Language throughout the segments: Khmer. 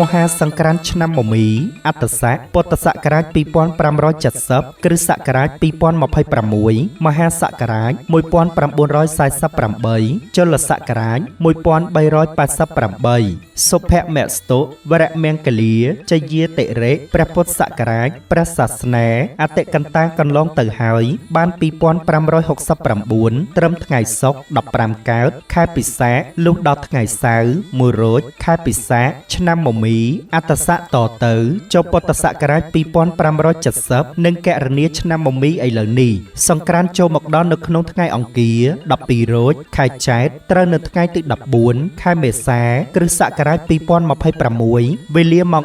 មហាសង្ក្រាន្តឆ្នាំមមីអត្តស័កពុទ្ធសករាជ2570គ្រិស្តសករាជ2026មហាសករាជ1948ចលសករាជ1388សុភមស្តុវរមង្គលាជយាតិរេព្រះពុទ្ធសករាជព្រះសាសនាអតិកន្តាកន្លងទៅហើយបាន2569ត្រឹមថ្ងៃសុក្រ15កើតខែពិសាខលុះដល់ថ្ងៃសៅរ៍1រោចខែពិសាខឆ្នាំមមីអត្តស័កតទៅចូលពុទ្ធសករាជ2570និងកណនីឆ្នាំមមីឥឡូវនេះសង្ក្រាន្តចូលមកដល់នៅក្នុងថ្ងៃអង្គារ12រោចខែចែកត្រូវនៅថ្ងៃទី14ខែមេសាគ្រិស្តសករាជ2026វេលាម៉ោង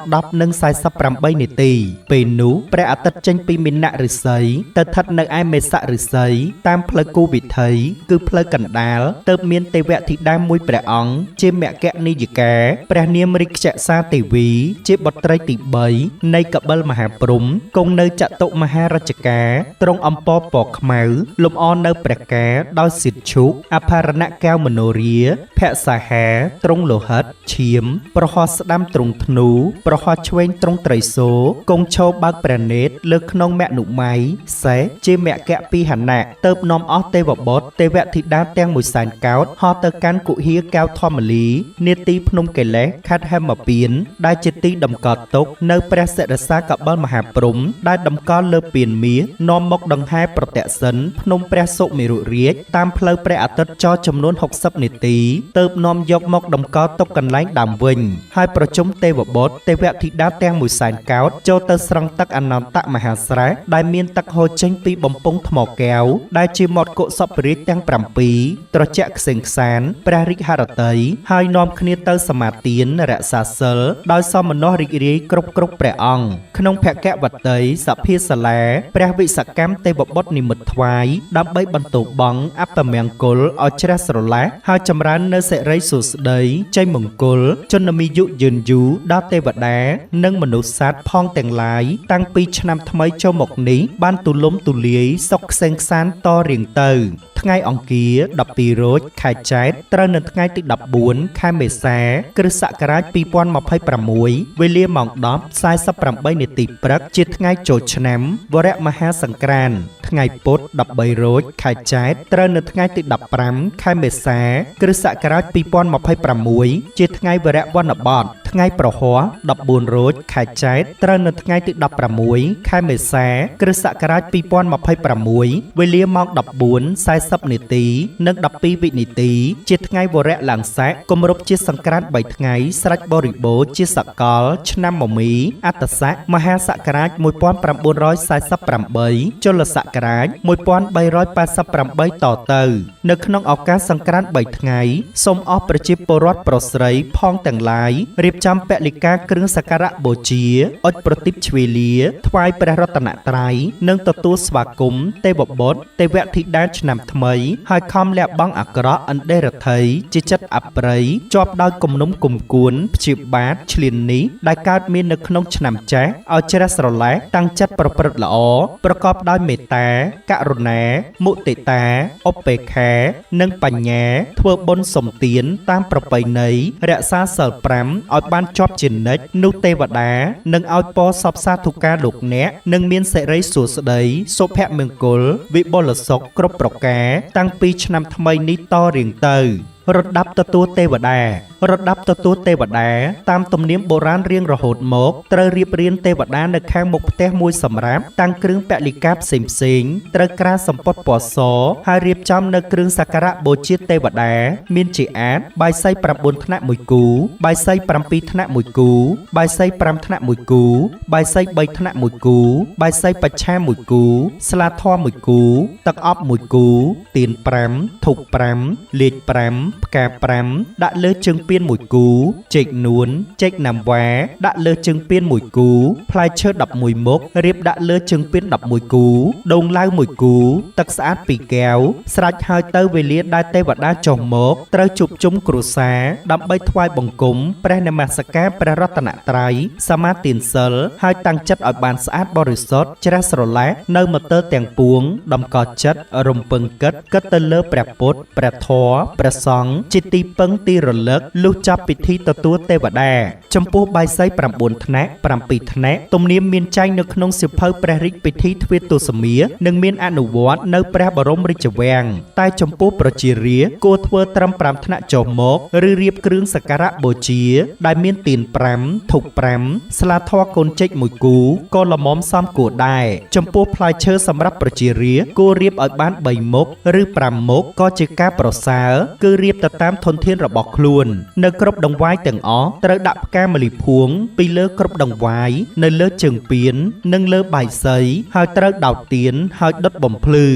10:48 នាទីពេលនោះព្រះអាទិត្យចេញពីមីនៈឫស្សីទៅស្ថិតនៅឯមេសៈឫស្សីតាមផ្លូវគូវិថីគឺផ្លូវកណ្ដាលទើបមានទេវធីតាមួយព្រះអង្គជាមគ្គនិយិកាព្រះនាមរិក្ខសាទេវីជាបុត្រីទី3នៃកបិលមហាព្រហ្មគង់នៅចតុមហារជ្ជកាទ្រង់អំពរពណ៌ខ្មៅលំអនៅព្រះការដោយសិទ្ធឈុកអភរណកែវមនោរាភៈសាហាទ្រង់លោហិតឈាមប្រហោះស្ដាំទ្រង់ធ្នូប្រហោះឆ្វេងទ្រង់ត្រីសូគង់ឈរបើកព្រះនេត្រលើក្នុងមនុម័យសេះជាមគ្គពីហណៈទើបនាំអស់ទេវបុត្រទេវធីតាទាំង1សែនកោដ្ឋហោះទៅកាន់គុហាកែវធម្មលីនាទីភ្នំកេលេសខេត្តហេមពៀនដែលជាទីតម្កល់ទុកនៅព្រះសិរសាកបិលមហាព្រហ្មដែលតម្កល់លើពៀនមាសនាំមកដង្ហែប្រតិសិនភ្នំព្រះសុមេរុរាជតាមផ្លូវព្រះអាទិត្យចរចំនួន60នាទីទើបនាំយកមកតម្កល់ទុកកន្លែងដើមវិញហើយប្រជុំទេវបុត្រទេវធីតាទាំង1សែនកោដ្ឋចូលទៅស្រង់ទឹកអនន្តមហាស្រះដែលមានទឹកហូរចេញពីបំពង់ថ្មកែវដែលជាមាត់កុសពរាជទាំង7ត្រជាក់ខ្សែងខ្សានព្រះរាជហឫទ័យហើយនាំគ្នាទៅសមាទានរក្សាសិលដោយសមនស្សរីករាយគ្រប់ព្រះអង្គក្នុងភគវតីសភាសាលាព្រះវិសកម្មទេវបុត្រនិមិត្តថ្វាយដើម្បីបន្ទោបង់អពមង្គលឲ្យជ្រះស្រឡះហើយចម្រើននៅសិរីសួស្តីជ័យមង្គលជនមីយុយឺនយូរដល់ទេវតានិងមនុស្សសត្វផងទាំងឡាយតាំងពីឆ្នាំថ្មីចូលមកនេះបានទូលំទូលាយសុខខ្សែងខ្សានតរៀងទៅថ្ងៃអង្គារ12រោចខែចែកត្រូវនៅថ្ងៃទី14ខែមេសាគ្រិស្តសករាជ2026វេលាម៉ោង 10:48 នាទីព្រឹកជាថ្ងៃចូលឆ្នាំវរមហាសង្ក្រាន្តថ្ងៃពុធ13រោចខែចែកត្រូវនៅថ្ងៃទី15ខែមេសាគ្រិស្តសករាជ2026ជាថ្ងៃវរៈវណ្ណបតថ្ងៃប្រហោះ14រោចខែចែកត្រូវនៅថ្ងៃទី16ខែមេសាគ្រិស្តសករាជ2026វេលាម៉ោង 14:40 នាទីនិង12វិនាទីជាថ្ងៃវរៈឡើងស័កគម្រប់ជាសង្ក្រាន្ត3ថ្ងៃស្រេចបរិបូរណ៍ជាសកលឆ្នាំមមីអត្តស័កមហាសករាជ1948ចលសករាជ1388តទៅនៅក្នុងឱកាសសង្ក្រាន្ត3ថ្ងៃសូមអស់ប្រជាពលរដ្ឋប្រុសស្រីផងទាំងឡាយរៀបចំពលិកាគ្រឿងសក្ការៈបូជាអុជប្រទីបជ្វេលាថ្វាយព្រះរតនត្រ័យនិងទទួលស្វាគមន៍ទេវបុត្រទេវធីតាឆ្នាំថ្មីហើយខំលះបង់អាក្រក់អន្តេរដ្ឋីជាចិត្តអប្រិយជាប់ដោយគំនុំគុំគួនព្យាបាទឆ្លៀននេះដែលកើតមាននៅក្នុងឆ្នាំចាស់ឲ្យជ្រះស្រឡះតាំងចិត្តប្រព្រឹត្តល្អប្រកបដោយមេត្តាករុណាមុទិតាឧបេក្ខានិងបញ្ញាធ្វើបុណ្យសុំទានតាមប្រពៃណីរក្សាសិល5ឲ្យបានជាប់ជានិច្ចនោះទេវតានឹងឲ្យពរសពសាធុការលោកអ្នកនឹងមានសិរីសួស្តីសុភមង្គលវិបុលសុខគ្រប់ប្រការតាំងពីឆ្នាំថ្មីនេះតរៀងទៅរដាប់ទទួលទេវតារដាប់ទទួលទេវតាតាមទំនៀមបុរាណរៀងរហូតមកត្រូវរៀបរៀងទេវតានៅខាងមុខផ្ទះមួយសម្រាប់តាំងគ្រឿងពលិកាផ្សេងត្រូវក្រាលសម្ពត់ពណ៌សហើយរៀបចំនៅគ្រឿងសក្ការៈបូជាទេវតាមានជាអាចបាយសី9ថ្នាក់1គូបាយសី7ថ្នាក់1គូបាយសី5ថ្នាក់1គូបាយសី3ថ្នាក់1គូបាយសីបច្ឆា1គូស្លាធម៌1គូទឹកអប់1គូទៀន5ធូប5លាជ5ផ្កា5ដាក់លើជើងពៀន1គូចេកនួនចេកណាំវ៉ាដាក់លើជើងពៀន1គូផ្លែឈើ11មុខរៀបដាក់លើជើងពៀន11គូដូងឡាវ1គូទឹកស្អាត2កែវស្រេចហើយទៅវេលាដែលទេវតាចុះមកត្រូវជួបជុំគ្រួសារដើម្បីថ្វាយបង្គំព្រះនមស្ការព្រះរតនត្រ័យសមាទានសិលហើយតាំងចិត្តឲ្យបានស្អាតបរិសុទ្ធជ្រះស្រឡះនៅមទ័លទាំងពួងតម្កល់ចិត្តរំពឹងគិតទៅលើព្រះពុទ្ធព្រះធម៌ព្រះសង្ឃជាទីពឹងទីរលឹក លុះចាប់ពិធីទទួលទេវតាចំពោះបាយសី9ថ្នាក់7ថ្នាក់ទំនៀមមានចែងនៅក្នុងសៀវភៅព្រះរាជពិធីទ្វារទសមានិងមានអនុវត្តនៅព្រះបរមរាជវាំងតែចំពោះប្រជារាស្ត្រគួរធ្វើត្រឹម5ថ្នាក់ចុះមកឬរៀបគ្រឿងសក្ការៈបូជាដែលមានទៀន5ធូប5ស្លាធម៌កូនចេក1គូក៏ល្មមសមគួរដែរចំពោះផ្លែឈើសម្រាប់ប្រជារាស្ត្រគួររៀបឲ្យបាន3មុខឬ5មុខក៏ជាការប្រសើរគឺរៀបទៅតាមធនធានរបស់ខ្លួននៅគ្រប់ដង្វាយទាំងអស់ត្រូវដាក់ផ្កាម្លិភួងពីលើគ្រប់ដង្វាយនៅលើជើងពាននិងលើបាយសីហើយត្រូវដោតទៀនហើយដុតបំភ្លឺ